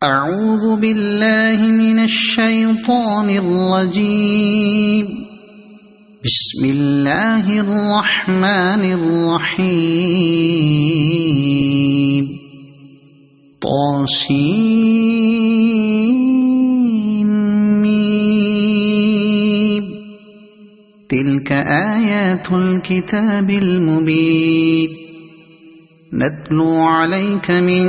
أعوذ بالله من الشيطان الرجيم. بسم الله الرحمن الرحيم. طاسين. تلك آيات الكتاب المبين. نتلو عليك من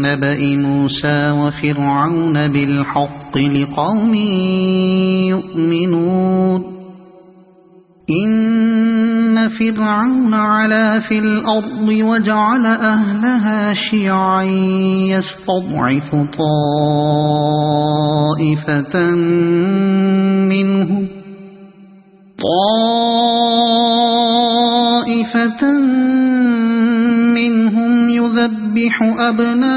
نبأ موسى وفرعون بالحق لقوم يؤمنون. إن فرعون علا في الأرض وجعل أهلها شيعا يستضعف طائفة منهم يذبح أبناءهم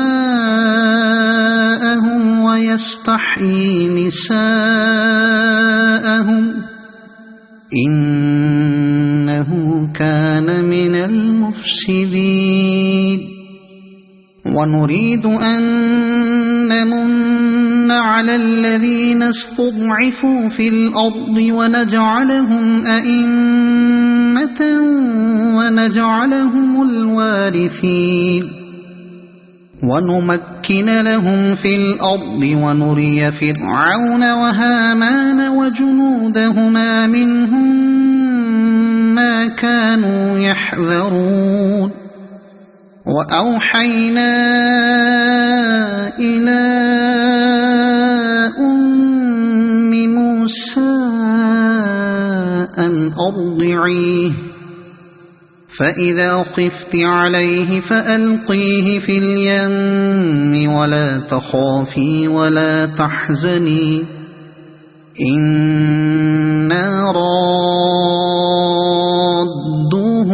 ويستحيي نساءهم إنه كان من المفسدين. ونريد أن نمن على الذين استضعفوا في الأرض ونجعلهم أئمة ونجعلهم الوارثين. ونمكن لهم في الأرض ونري فرعون وهامان وجنودهما منهم ما كانوا يحذرون. وأوحينا إلى أم موسى أن أرضعيه فإذا خفت عليه فألقيه في اليم ولا تخافي ولا تحزني إنا رادوه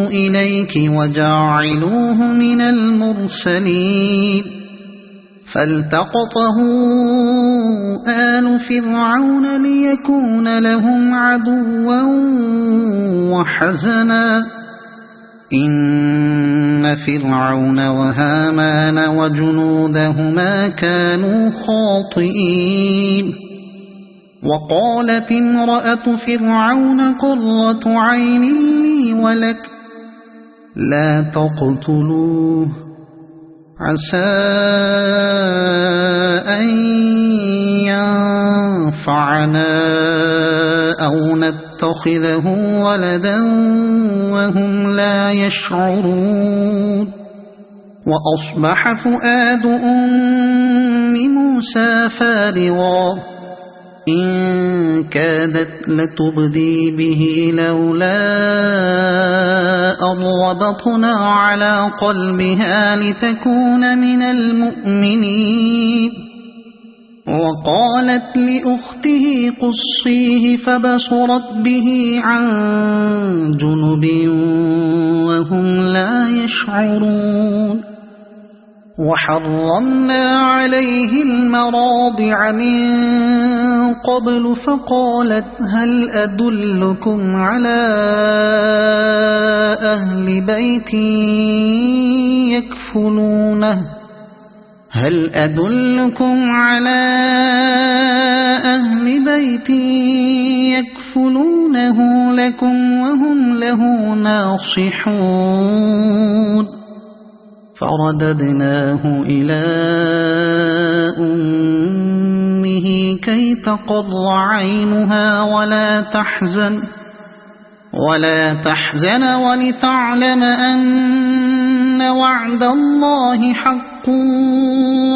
إليك وجاعلوه من المرسلين. فالتقطه آل فرعون ليكون لهم عدوا وحزنا إن فرعون وهامان وجنودهما كانوا خاطئين. وقالت امرأة فرعون قرة عين لي ولك لا تقتلوه عسى أن ينفعنا أو نتخذه ولدا وهم لا يشعرون. وأصبح فؤاد أم موسى فارغا إن كادت لتبدي به لولا أن ربطنا على قلبها لتكون من المؤمنين. وقالت لأخته قصيه فبصرت به عن جنب وهم لا يشعرون. وحرمنا عليه المراضع من قبل فقالت هل أدلكم على أهل بيت يكفلونه لكم وهم له ناصحون. فرددناه إلى أمه كي تقر عينها ولا تحزن ولتعلم أن وعد الله حق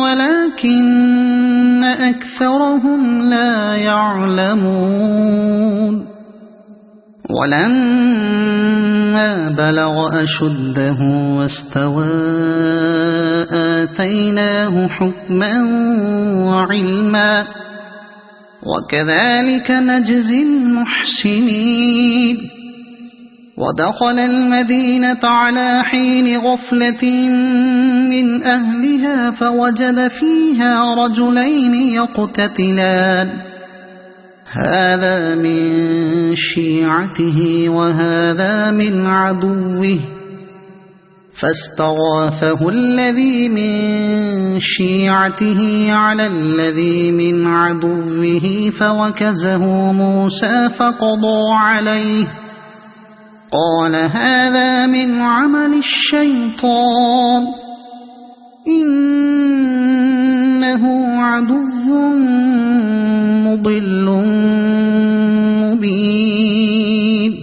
ولكن أكثرهم لا يعلمون. ولما بلغ أشده واستوى آتيناه حكما وعلما وكذلك نجزي المحسنين. ودخل المدينة على حين غفلة من أهلها فوجد فيها رجلين يقتتلان هذا من شيعته وهذا من عدوه فاستغاثه الذي من شيعته على الذي من عدوه فوكزه موسى فقضى عليه قال هذا من عمل الشيطان إنه عدو مضل مبين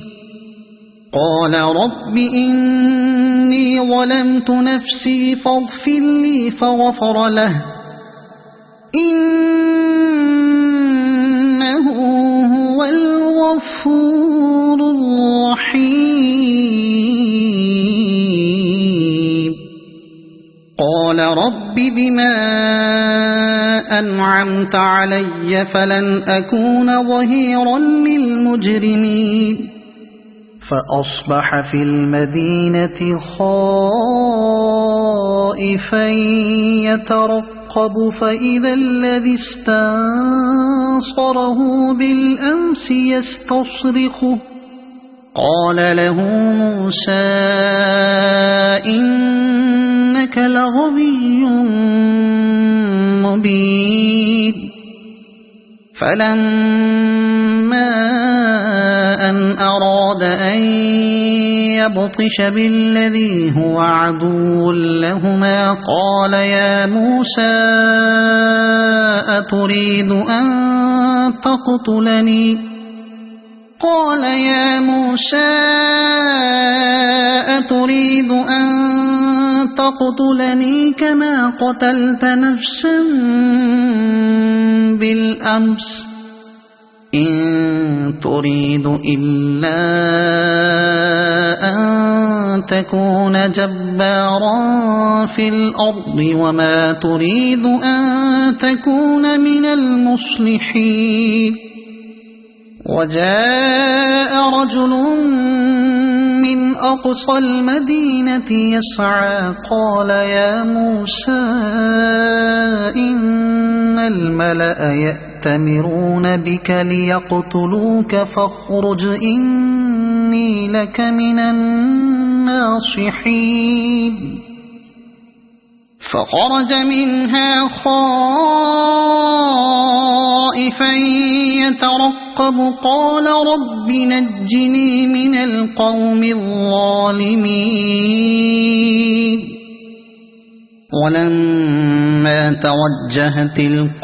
قال رب إني ظلمت نفسي فاغفر لي فغفر له إنه هو الغفور الرحيم قال رب بما أنعمت علي فلن أكون ظهيرا للمجرمين فأصبح في المدينة خائفا يترقب فإذا الذي استنصره بالأمس يستصرخه قال له موسى إنك لغوي مبين فلما أن أراد أن يبطش بالذي هو عدو لهما قال يا موسى أتريد أن تقتلني قال يا موسى أتريد أن تقتلني كما قتلت نفسا بالأمس إن تريد إلا أن تكون جبارا في الأرض وما تريد أن تكون من المصلحين وجاء رجل من أقصى المدينة يسعى قال يا موسى إن الملأ يأتمرون بك ليقتلوك فاخرج إني لك من الناصحين فخرج منها خائفا يترقب قال رب نجني من القوم الظالمين ولما توجه تلقاء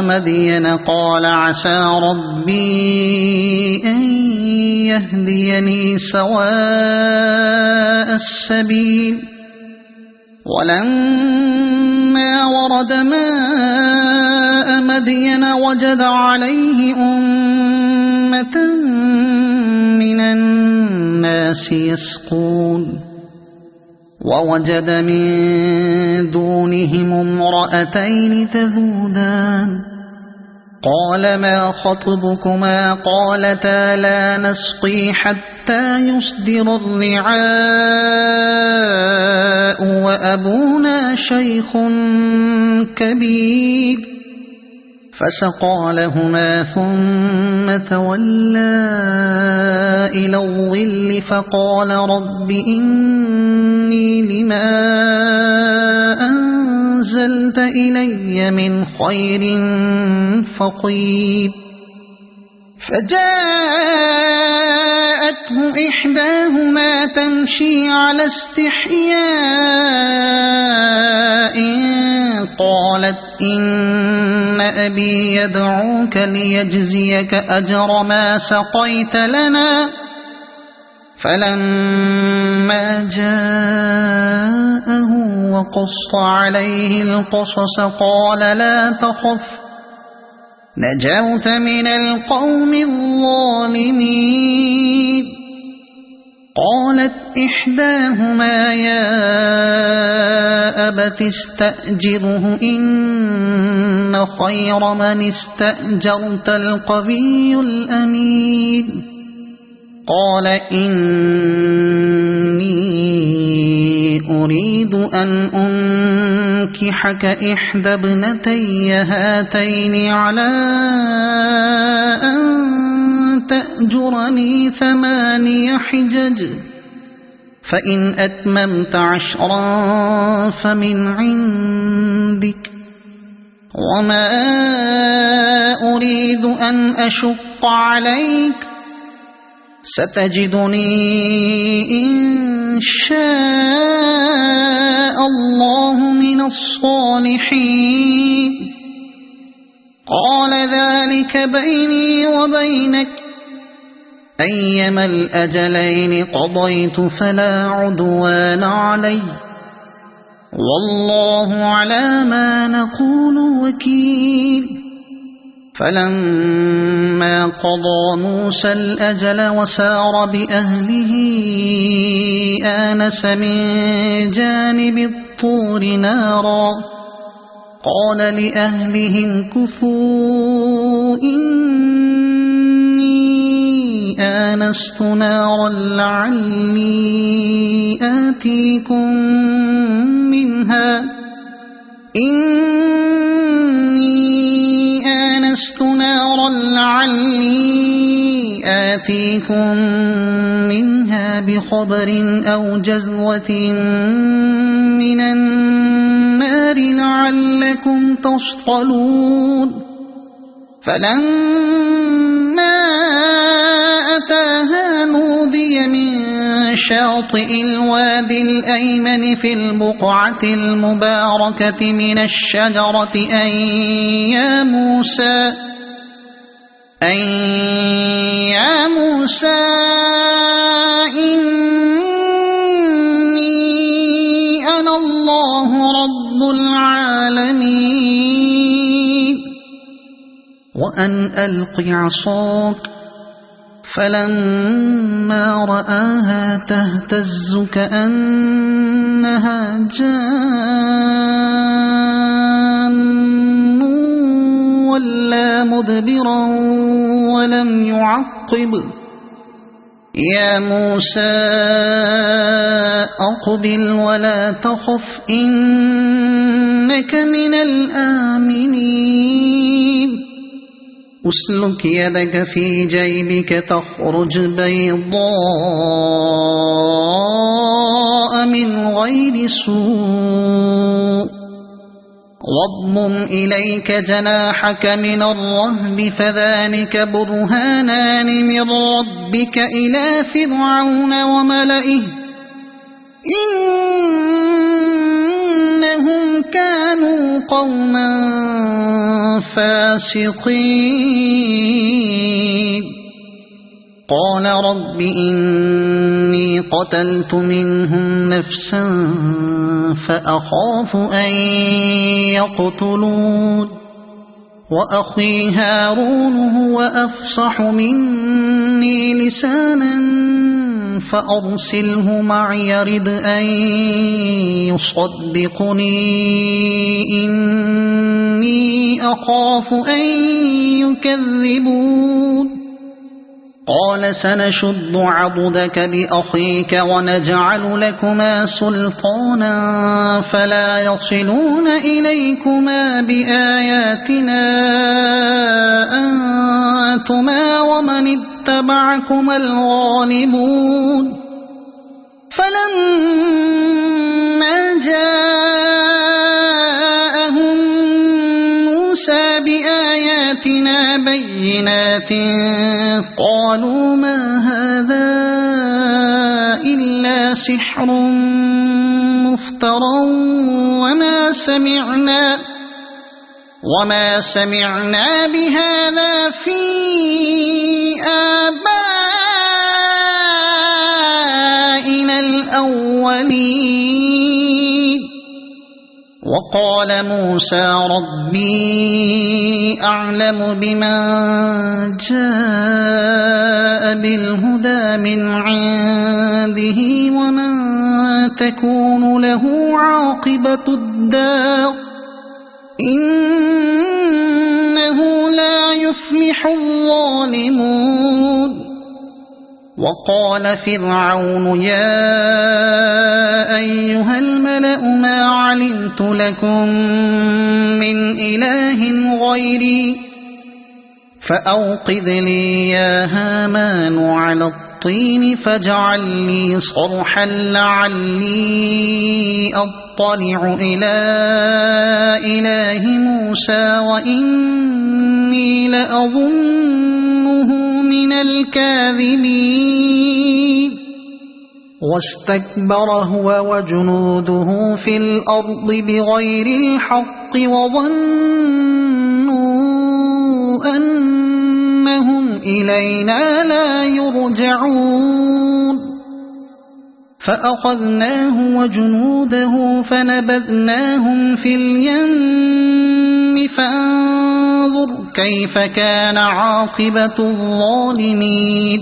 مدين قال عسى ربي أن يهديني سواء السبيل ولما ورد ماء مدين وجد عليه أمة من الناس يسقون ووجد من دونهم امرأتين تذودان قال ما خطبكما قالتا لا نسقي حتى يصدر الرعاء وأبونا شيخ كبير فسقى لهما ثم تولى إلى الظل فقال رب إني لما أنزلت إلي من خير فقير فجاءته إحداهما تمشي على استحياء قالت إن أبي يدعوك ليجزيك أجر ما سقيت لنا فلما جاءه وقص عليه القصص قال لا تخف نجوت من القوم الظالمين قالت إحداهما يا أبت استأجره إن خير من استأجرت القوي الأمين قال إني أريد أن أنكحك إحدى ابنتي هاتين على أن تأجرني 8 حجج فإن أتممت 10 فمن عندك وما أريد أن أشق عليك ستجدني إن شاء الله من الصالحين قال ذلك بيني وبينك أيما الأجلين قضيت فلا عدوان علي والله على ما نقول وكيل فلما قضى موسى الأجل وسار بأهله آنس من جانب الطور نارا قال لأهلهم كثوا إني آنست نارا لعلي آتيكم منها بخبر أو جذوة من النار لعلكم تصطلون فلما أتاها نودي من شاطئ الوادي الأيمن في البقعة المباركة من الشجرة أن يا موسى إني أنا الله رب العالمين وأن ألق عصاك فلما رآها تهتز كأنها جان ولا مدبرا ولم يعقب يا موسى أقبل ولا تخف إنك من الآمنين أسلك يدك في جيبك تخرج بيضاء من غير سوء واضمم إليك جناحك من الرهب فذلك برهانان من ربك إلى فرعون وملئه إنهم كانوا قوما فاسقين قال رب إني قتلت منهم نفسا فأخاف أن يقتلون وأخي هارون هو أفصح مني لسانا فأرسله معي يرد أن يصدقني إني أخاف أن يكذبون قال سنشد عضدك بأخيك ونجعل لكما سلطانا فلا يصلون إليكما بآياتنا أنتما ومن اتبعكما الغالبون فلما جاءهم موسى بآياتنا بينات قالوا ما هذا إلا سحر مفترى وما سمعنا بهذا في آبائنا الأولين وقال موسى ربي أعلم بمن جاء بالهدى من عنده ومن تكون له عاقبة الدار إنه لا يفلح الظالمون وقال فرعون يا أيها الملأ ما علمت لكم من إله غيري فأوقذ لي يا هامان على الطين الطين فاجعل لي صرحا لعلي أطلع إلى إله موسى وإني لأظنه من الكاذبين واستكبر هو وجنوده في الأرض بغير الحق وظنوا أنهم إلينا لا يرجعون فأخذناه وجنوده فنبذناهم في اليم فانظر كيف كان عاقبة الظالمين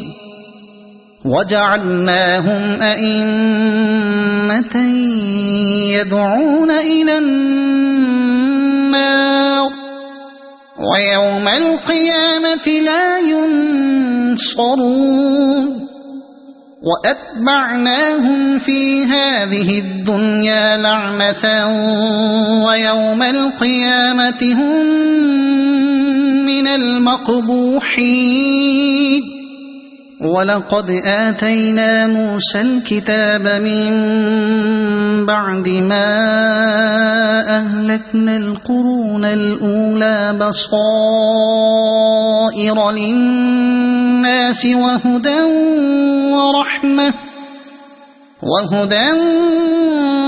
وجعلناهم أئمة يدعون إلى النار ويوم القيامة لا ينصرون وأتبعناهم في هذه الدنيا لعنة ويوم القيامة هم من المقبوحين ولقد آتينا موسى الكتاب من بعد ما أهلكنا القرون الأولى بصائر للناس وهدى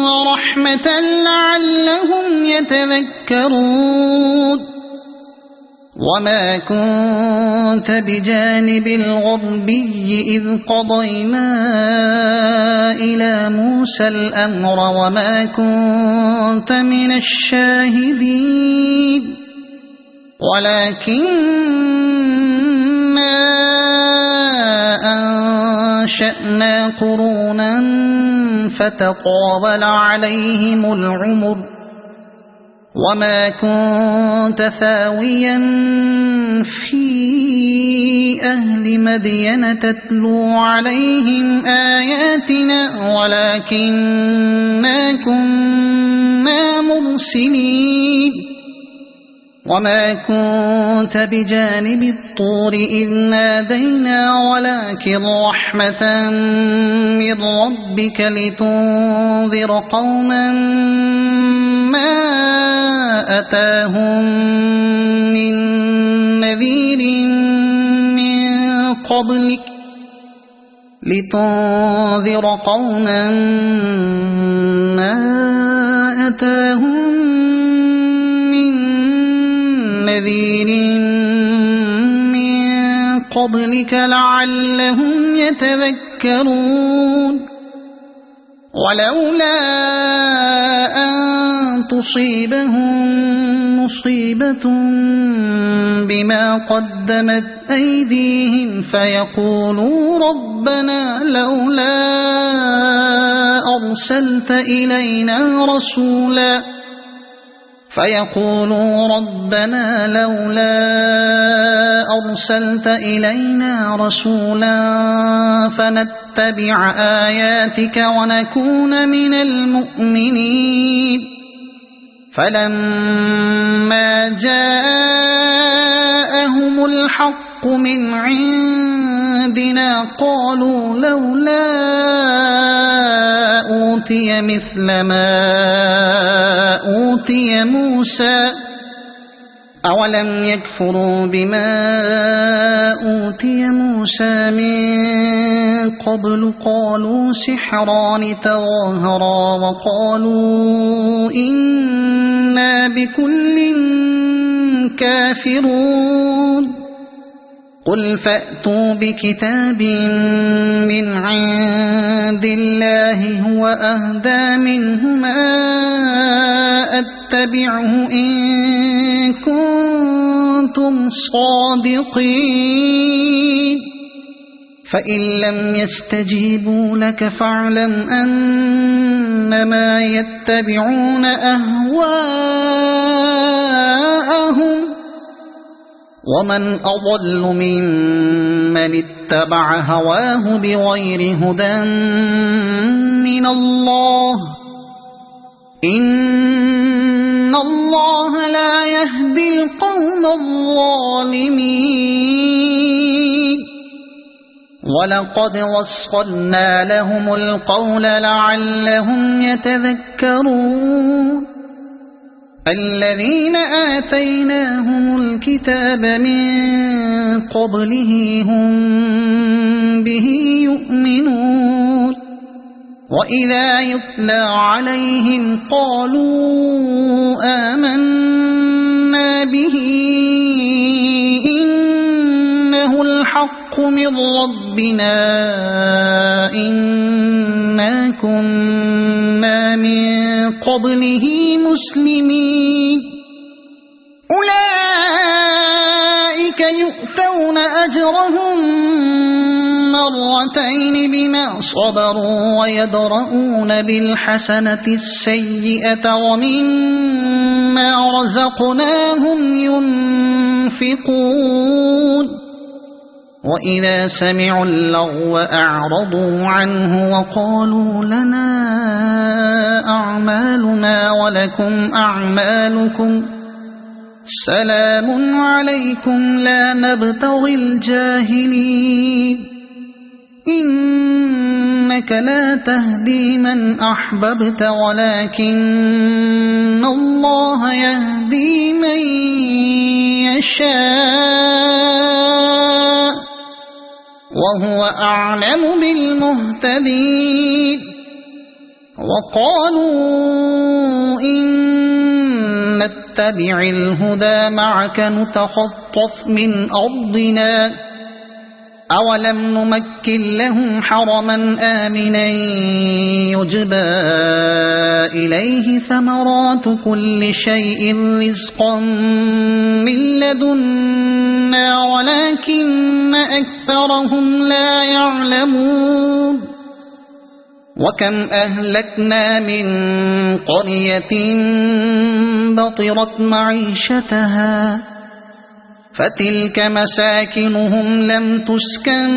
ورحمة لعلهم يتذكرون وما كنت بجانب الغربي إذ قضينا إلى موسى الأمر وما كنت من الشاهدين ولكننا أنشأنا قرونا فتطاول عليهم العمر وما كنت ثاويا في أهل مدين تتلو عليهم آياتنا ولكننا كنا مرسلين وما كنت بجانب الطور إذ نادينا ولكن رحمة من ربك لتنذر قوما ما أتاهم من نذير من قبلك لتنذر قوما ما أتاهم من نذير من قبلك لعلهم يتذكرون ولولا أن تصيبهم مصيبة بما قدمت أيديهم فيقولوا ربنا لولا أرسلت إلينا رسولا فنتبع آياتك ونكون من المؤمنين فلما جاءهم الحق من عندنا قالوا لولا أوتي مثل ما أوتي موسى أولم يكفروا بما أوتي موسى من قبل قالوا سحران تظاهرا وقالوا إنا بكل كافرون قل فأتوا بكتاب من عند الله هو أهدى منهما أتبعه إن كنتم صادقين فإن لم يستجيبوا لك فاعلم أنما يتبعون أهواءهم ومن أضل ممن اتبع هواه بغير هدى من الله إن الله لا يهدي القوم الظالمين ولقد وصلنا لهم القول لعلهم يتذكرون الذين آتيناهم الكتاب من قبله هم به يؤمنون وإذا يتلى عليهم قالوا آمنا به إنه الحق من ربنا إنا كنا من قبله مسلمين أولئك يؤتون أجرهم مرتين بما صبروا ويدرؤون بالحسنة السيئة ومما رزقناهم ينفقون وإذا سمعوا اللغو أعرضوا عنه وقالوا لنا أعمالنا ولكم أعمالكم سلام عليكم لا نبتغي الجاهلين إنك لا تهدي من أحببت ولكن الله يهدي من يشاء وهو أعلم بالمهتدين وقالوا إن نتبع الهدى معك نتخطف من أرضنا أولم نمكن لهم حرما آمنا يجبى إليه ثمرات كل شيء رزقا من لدنا ولكن أكثرهم لا يعلمون وكم أهلكنا من قرية بطرت معيشتها فتلك مساكنهم لم تسكن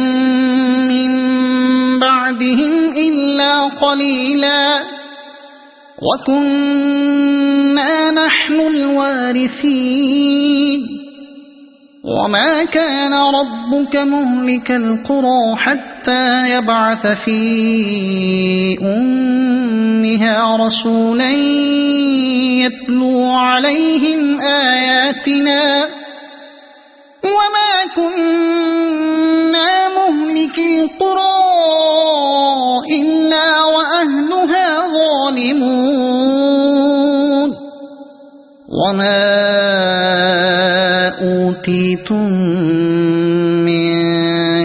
من بعدهم إلا قليلا وكنا نحن الوارثين وما كان ربك مهلك القرى حتى يبعث في أمها رسولا يتلو عليهم آياتنا وما كنا مهلك القرى إلا وأهلها ظالمون وما أوتيتم من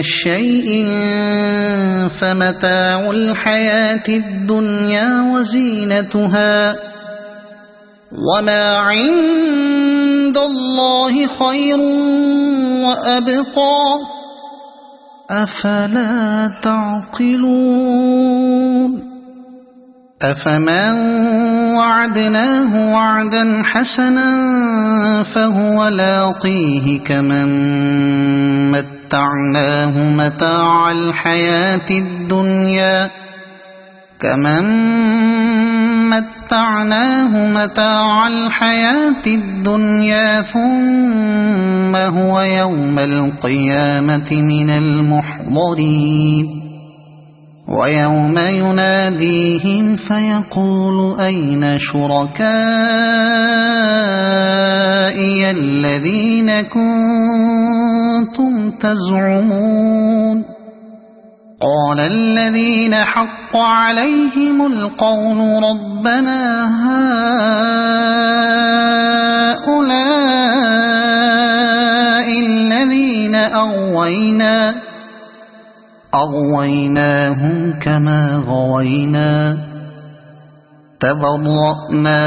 شيء فمتاع الحياة الدنيا وزينتها وما عند الله خير وأبقى أفلا تعقلون أفمن وعدناه وعدا حسنا فهو لاقيه كمن متعناه متاع الحياة الدنيا ثم هو يوم القيامة من المحضرين ويوم يناديهم فيقول أين شركائي الذين كنتم تزعمون قال الذين حق عليهم القول ربنا هؤلاء الذين أغويناهم كما غوينا تبرأنا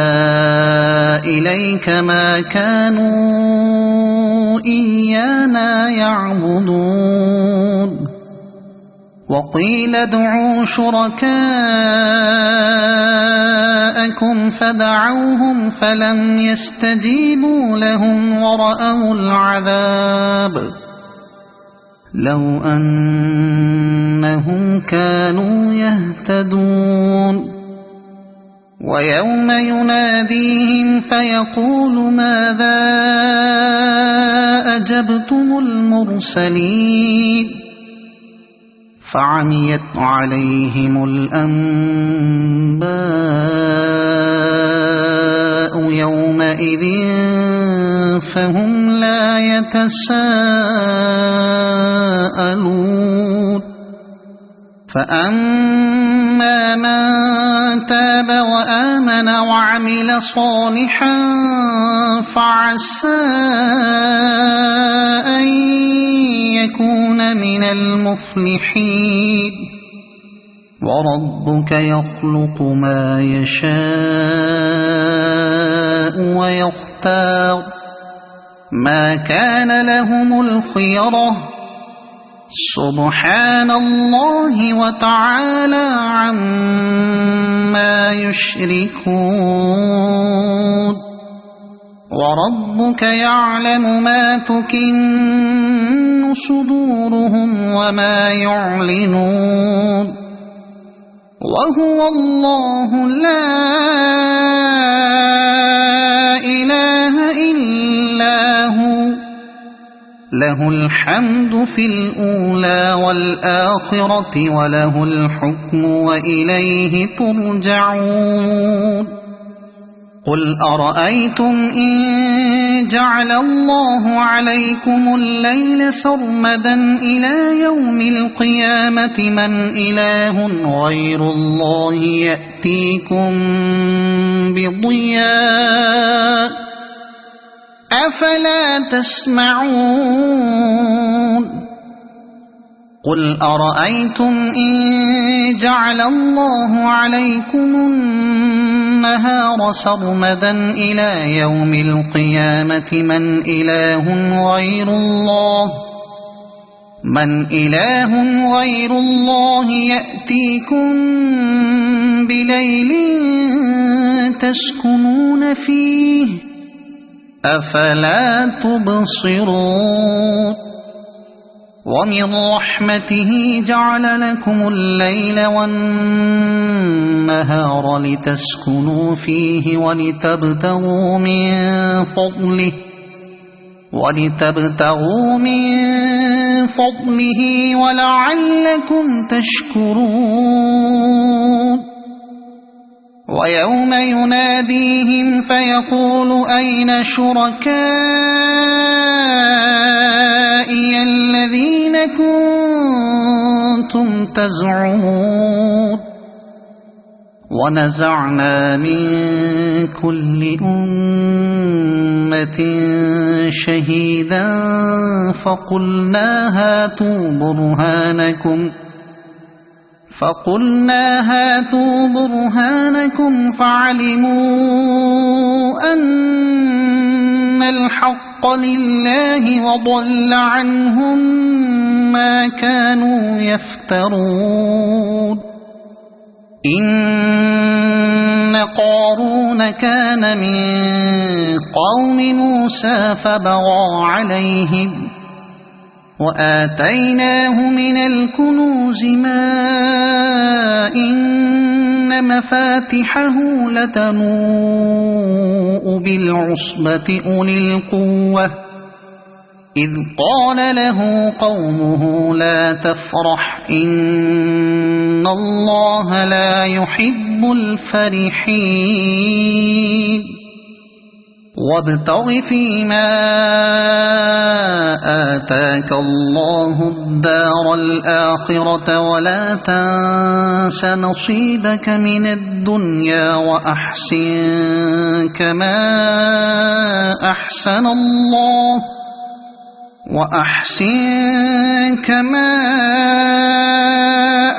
إليك ما كانوا إيانا يعبدون وقيل ادعوا شركاءكم فدعوهم فلم يستجيبوا لهم ورأوا العذاب لو أنهم كانوا يهتدون ويوم يناديهم فيقول ماذا أجبتم المرسلين فعميت عليهم الأنباء يومئذ فهم لا يتساءلون فأما من تاب وآمن وعمل صالحا فعسى أن يكون من المفلحين وربك يخلق ما يشاء ويختار ما كان لهم الخيرة سبحان الله وتعالى عما يشركون وربك يعلم ما تكن صدورهم وما يعلنون وهو الله لا إله إلا هو له الحمد في الأولى والآخرة وله الحكم وإليه ترجعون قل أرأيتم إن جعل الله عليكم الليل سرمدا إلى يوم القيامة من إله غير الله يأتيكم بضياء أفلا تسمعون قل أرأيتم إن جعل الله عليكم النهار سرمدا إلى يوم القيامة من إله غير الله يأتيكم بليل تسكنون فيه أفلا تبصرون ومن رحمته جعل لكم الليل والنهار لتسكنوا فيه ولتبتغوا من فضله ولعلكم تشكرون ويوم يناديهم فيقول أين شركائي الذين كنتم تزعمون ونزعنا من كل أمة شهيدا فقلنا هاتوا برهانكم فعلموا أن الحق لله وضل عنهم ما كانوا يفترون إن قارون كان من قوم موسى فبغى عليهم وآتيناه من الكنوز ما إن مفاتحه لتنوء بالعصبة أولي القوة إذ قال له قومه لا تفرح إن الله لا يحب الفرحين وابتغ فيما آتاك الله الدار الآخرة ولا تنس نصيبك من الدنيا وأحسن كما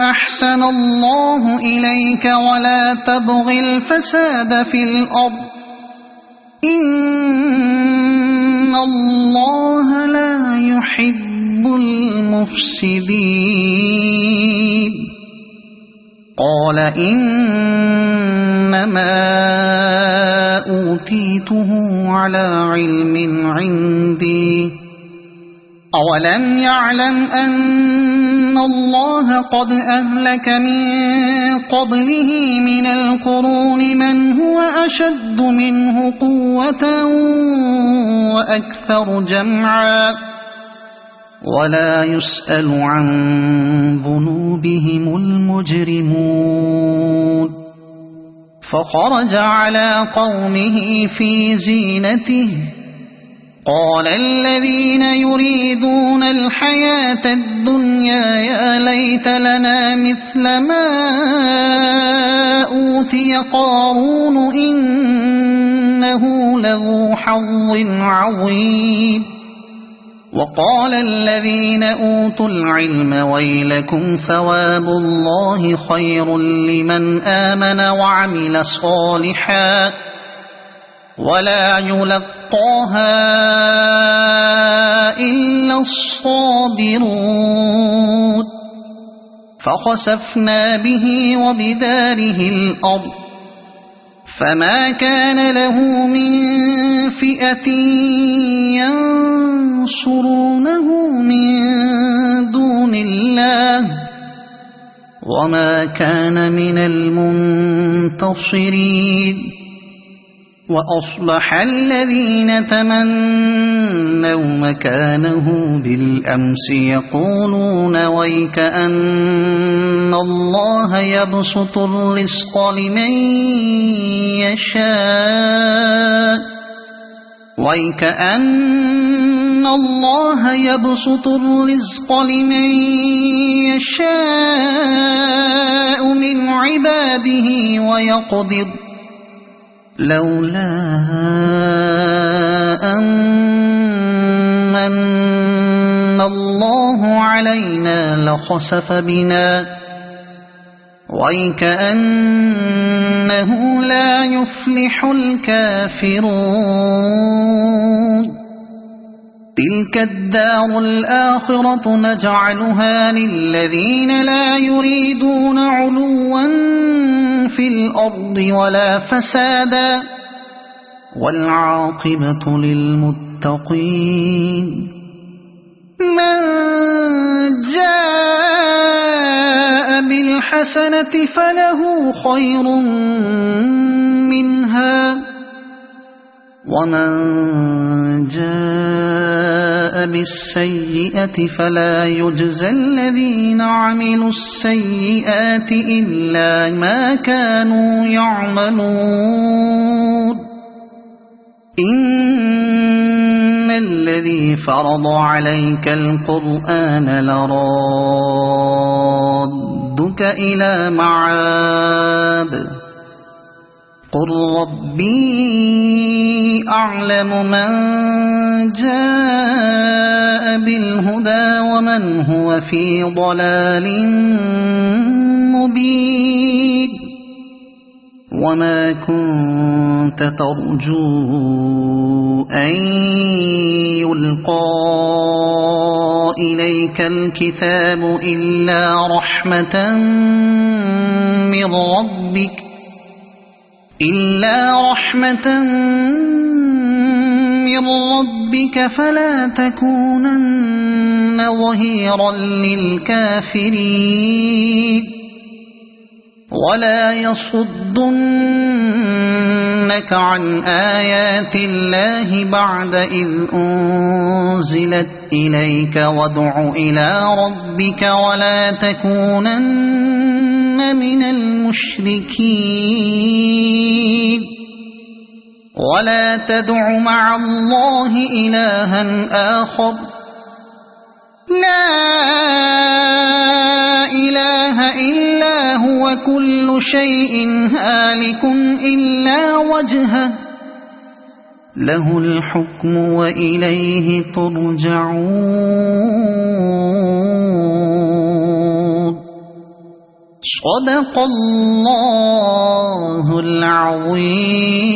أحسن الله إليك ولا تبغ الفساد في الأرض إن الله لا يحب المفسدين قال إنما أوتيته على علم عندي أولم يعلم أن الله قد أهلك من قبله من القرون من هو أشد منه قوة وأكثر جمعا ولا يسأل عن ذنوبهم المجرمون فخرج على قومه في زينته قال الذين يريدون الحياة الدنيا يا ليت لنا مثل ما أوتي قارون إنه لذو حظ عظيم وقال الذين أوتوا العلم ويلكم ثواب الله خير لمن آمن وعمل صالحا ولا يلقاها إلا الصابرون فخسفنا به وبداره الأرض فما كان له من فئة ينصرونه من دون الله وما كان من المنتصرين وأصبح الذين تمنوا مكانه بالأمس يقولون ويك أن الله يبسط الرزق لمن يشاء ويك أن الله يبسط الرزق لمن يشاء من عباده ويقدر لولا أن الله علينا لخسف بنا ويكأنه لا يفلح الكافرون تلك الدار الآخرة نجعلها للذين لا يريدون علوا في الأرض ولا فسادا والعاقبة للمتقين من جاء بالحسنة فله خير منها ومن جاء بالسيئة فلا يجزى الذين عملوا السيئات إلا ما كانوا يعملون إن الذي فرض عليك القرآن لرادك إلى معاد قل ربي أعلم من جاء بالهدى ومن هو في ضلال مبين وما كنت ترجو أن يلقى إليك الكتاب إلا رحمة من ربك فلا تكونن ظهيرا للكافرين ولا يصدنك عن آيات الله بعد إذ أنزلت إليك وادع إلى ربك ولا تكونن من المشركين ولا تدع مع الله إلها آخر لا إله إلا هو كل شيء هالك إلا وجهه له الحكم وإليه ترجعون صدق الله العظيم.